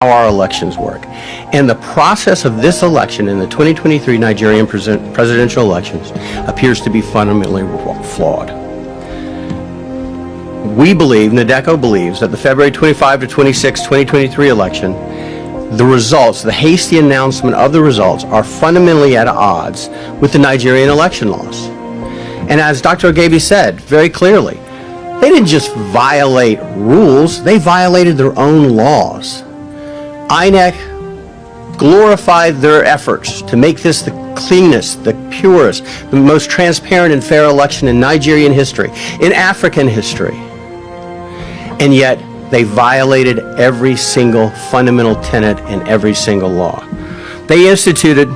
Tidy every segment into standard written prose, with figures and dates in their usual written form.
how our elections work. And the process of this election in the 2023 Nigerian presidential elections appears to be fundamentally flawed. We believe, NADECO believes, that the February 25 to 26, 2023 election, the results, the hasty announcement of the results, are fundamentally at odds with the Nigerian election laws. And as Dr. Ogebi said very clearly, they didn't just violate rules, they violated their own laws. INEC glorified their efforts to make this the cleanest, the purest, the most transparent and fair election in Nigerian history, in African history. And yet, they violated every single fundamental tenet in every single law. They instituted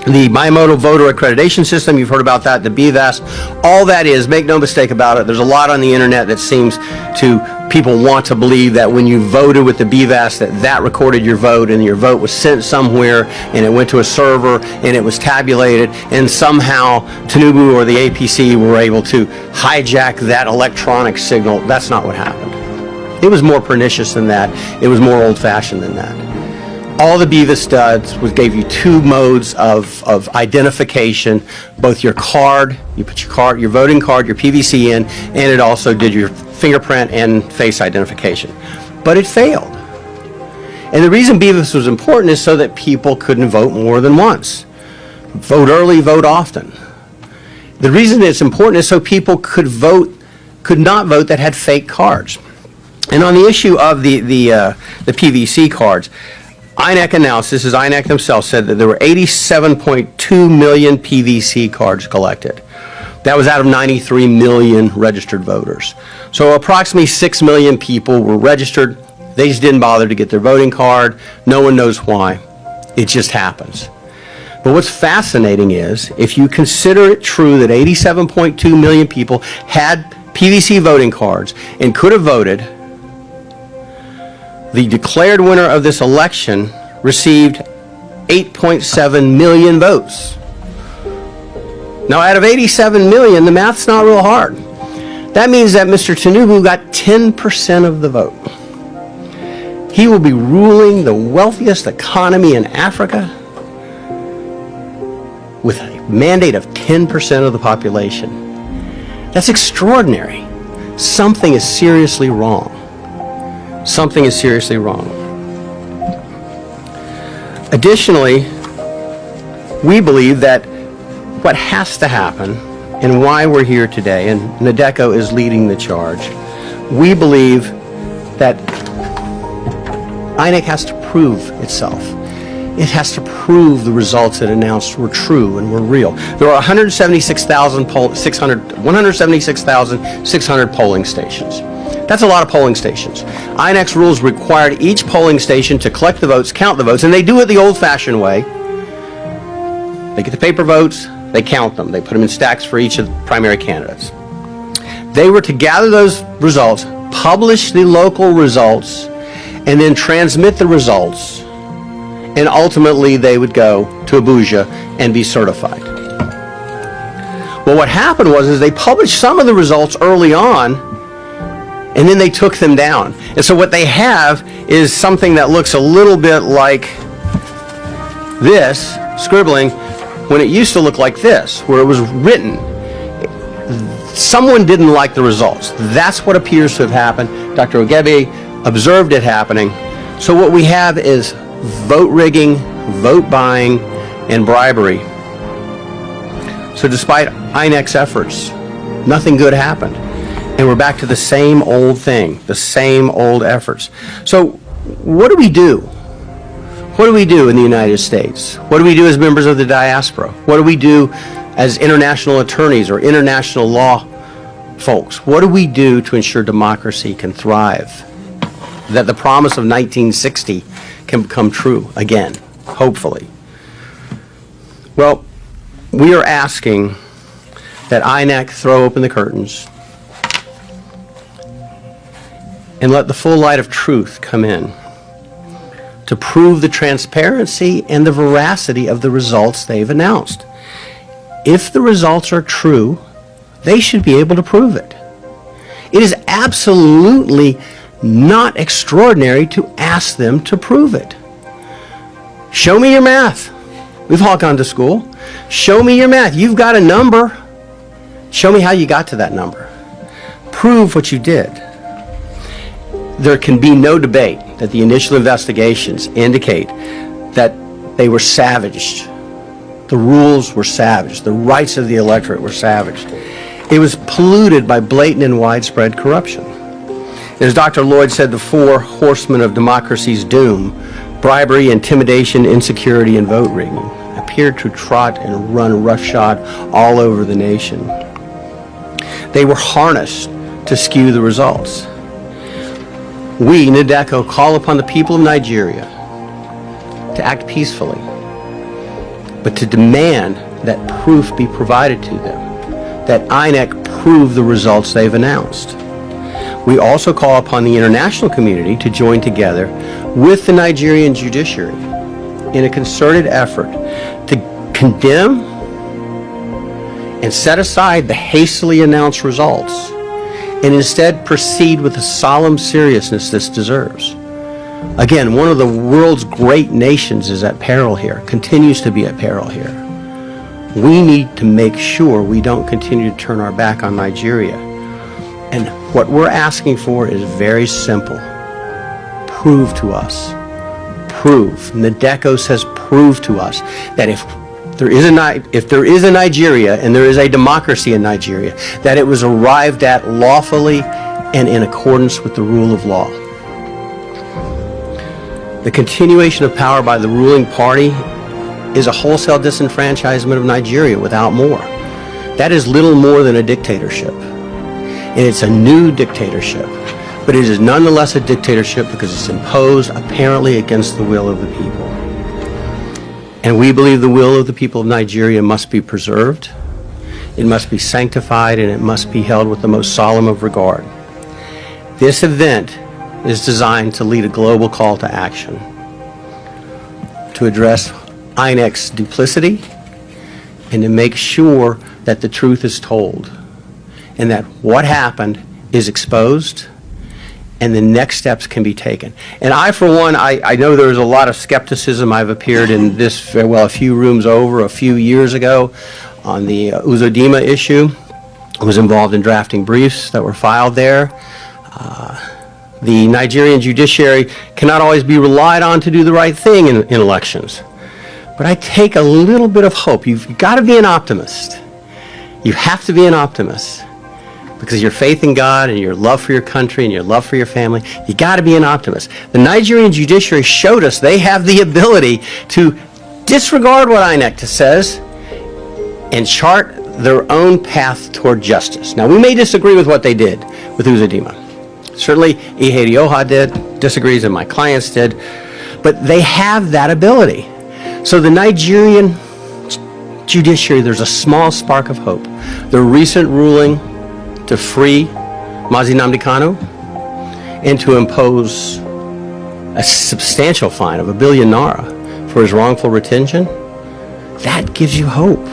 the bimodal voter accreditation system. You've heard about that, the BVAS. All that is, make no mistake about it, there's a lot on the internet that seems to, people want to believe that when you voted with the BVAS that recorded your vote and your vote was sent somewhere and it went to a server and it was tabulated and somehow Tinubu or the APC were able to hijack that electronic signal. That's not what happened. It was more pernicious than that. It was more old-fashioned than that. All the BVAS does gave you two modes of identification, both your card, you put your voting card, your PVC in, and it also did your fingerprint and face identification. But it failed. And the reason BVAS was important is so that people couldn't vote more than once. Vote early, vote often. The reason it's important is so people could not vote that had fake cards. And on the issue of the PVC cards, INEC announced, this is INEC themselves, said that there were 87.2 million PVC cards collected. That was out of 93 million registered voters. So approximately 6 million people were registered. They just didn't bother to get their voting card. No one knows why. It just happens. But what's fascinating is, if you consider it true that 87.2 million people had PVC voting cards and could have voted, the declared winner of this election received 8.7 million votes. Now, out of 87 million, the math's not real hard. That means that Mr. Tinubu got 10% of the vote. He will be ruling the wealthiest economy in Africa with a mandate of 10% of the population. That's extraordinary. Something is seriously wrong. Something is seriously wrong. Additionally, we believe that what has to happen and why we're here today, and NADECO is leading the charge, we believe that INEC has to prove itself. It has to prove the results it announced were true and were real. There are 176,600 polling stations. That's a lot of polling stations. INEC's rules required each polling station to collect the votes, count the votes, and they do it the old-fashioned way. They get the paper votes, they count them. They put them in stacks for each of the primary candidates. They were to gather those results, publish the local results, and then transmit the results, and ultimately they would go to Abuja and be certified. Well, what happened was they published some of the results early on, and then they took them down. And so what they have is something that looks a little bit like this, scribbling, when it used to look like this, where it was written. Someone didn't like the results. That's what appears to have happened. Dr. Ogebi observed it happening. So what we have is vote rigging, vote buying, and bribery. So despite INEC's efforts, nothing good happened. And we're back to the same old thing, the same old efforts. So what do we do? What do we do in the United States? What do we do as members of the diaspora? What do we do as international attorneys or international law folks? What do we do to ensure democracy can thrive? That the promise of 1960 can become true again, hopefully. Well, we are asking that INEC throw open the curtains and let the full light of truth come in to prove the transparency and the veracity of the results they've announced. If the results are true, they should be able to prove it. It is absolutely not extraordinary to ask them to prove it. Show me your math. We've all gone to school. Show me your math. You've got a number. Show me how you got to that number. Prove what you did. There can be no debate that the initial investigations indicate that they were savaged. The rules were savaged. The rights of the electorate were savaged. It was polluted by blatant and widespread corruption. As Dr. Lloyd said, the four horsemen of democracy's doom, bribery, intimidation, insecurity, and vote rigging, appeared to trot and run roughshod all over the nation. They were harnessed to skew the results. We, NADECO, call upon the people of Nigeria to act peacefully, but to demand that proof be provided to them, that INEC prove the results they've announced. We also call upon the international community to join together with the Nigerian judiciary in a concerted effort to condemn and set aside the hastily announced results and instead proceed with the solemn seriousness this deserves. Again, one of the world's great nations is at peril here, continues to be at peril here. We need to make sure we don't continue to turn our back on Nigeria. And what we're asking for is very simple. Prove to us. Prove. NADECO says prove to us that if there is a Nigeria and there is a democracy in Nigeria, that it was arrived at lawfully and in accordance with the rule of law. The continuation of power by the ruling party is a wholesale disenfranchisement of Nigeria without more. That is little more than a dictatorship. And it's a new dictatorship. But it is nonetheless a dictatorship because it's imposed apparently against the will of the people. And we believe the will of the people of Nigeria must be preserved, it must be sanctified, and it must be held with the most solemn of regard. This event is designed to lead a global call to action, to address INEC's duplicity, and to make sure that the truth is told, and that what happened is exposed, and the next steps can be taken. And I, for one, I know there was a lot of skepticism. I've appeared in this, well, a few rooms over a few years ago on the Uzodimma issue. I was involved in drafting briefs that were filed there. The Nigerian judiciary cannot always be relied on to do the right thing in elections. But I take a little bit of hope. You've got to be an optimist. You have to be an optimist. Because your faith in God and your love for your country and your love for your family, you got to be an optimist. The Nigerian judiciary showed us they have the ability to disregard what INEC says and chart their own path toward justice. Now, we may disagree with what they did with Uzodimma. Certainly, Ihedioha did, disagrees, and my clients did, but they have that ability. So the Nigerian judiciary, there's a small spark of hope. The recent ruling to free Mazi Nnamdi Kanu and to impose a substantial fine of 1 billion naira for his wrongful retention, that gives you hope.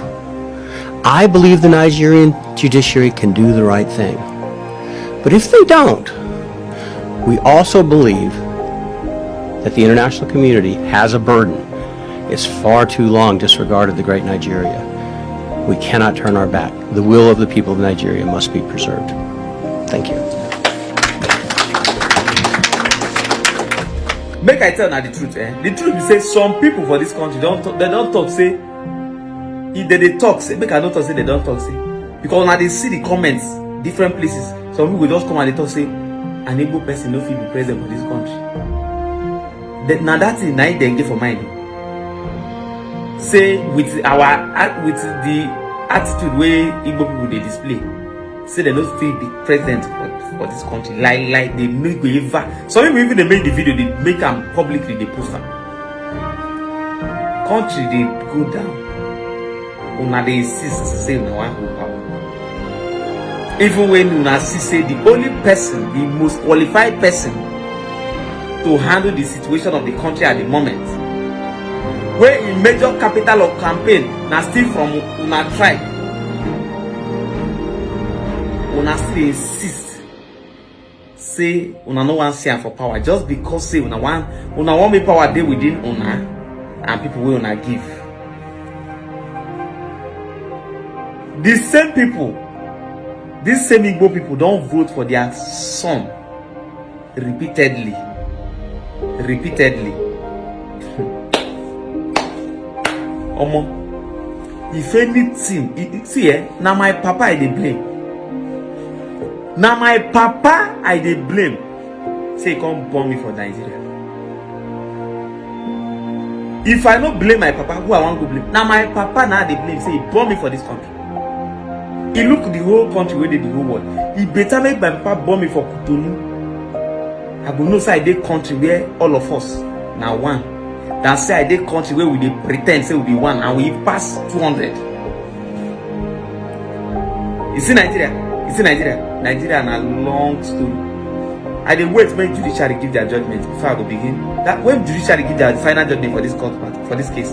I believe the Nigerian judiciary can do the right thing. But if they don't, we also believe that the international community has a burden. It's far too long disregarded the great Nigeria. We cannot turn our back. The will of the people of Nigeria must be preserved. Thank you. Make I tell now the truth, eh? The truth is say some people for this country they don't talk say if they talk say make I not talk say they don't talk say because now they see the comments different places. Some people just come and they talk say an Igbo person no fit be president for this country. Now that thing now they get for mind. Say with the attitude where Igbo people they display, say they don't feel the president for this country. Like they make ever. Some people even they make the video, they make them publicly, they post them. Country they go down. Una they insist to say no one who power. Even when Una say the only person, the most qualified person to handle the situation of the country at the moment, where in major capital of campaign now still from Una tribe, Una still insist say una no wan see am for power, just because say una want make power dey within una and people wey una give. The same people, these same Igbo people don't vote for their son repeatedly. Omo, if anything, see now my papa I dey blame. Now my papa I dey blame. Say he come born me for Nigeria. If I no blame my papa, who I want to blame? Now my papa now they blame. Say he born me for this country. He look the whole country where they the whole world. He better make my papa born me for Cotonou. I go know say I dey country where all of us now one. Than say I dey country where we dey pretend say we be one and we pass 200. You see Nigeria? Nigeria na long story. I dey wait when judiciary give their judgment before I go begin. That when judiciary give their final judgment for this court for this case,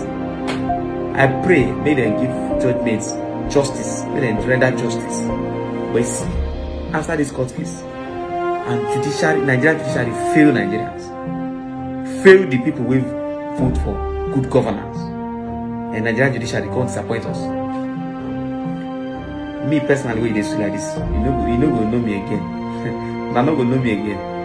I pray may they give judgments justice, may they render justice. But see, after this court case, and Nigerian judiciary fail Nigerians, fail the people who vote for good governance, and Nigerian judiciary can't disappoint us. Me personally, when they do like this, you know go know me again. I'm not gonna know me again.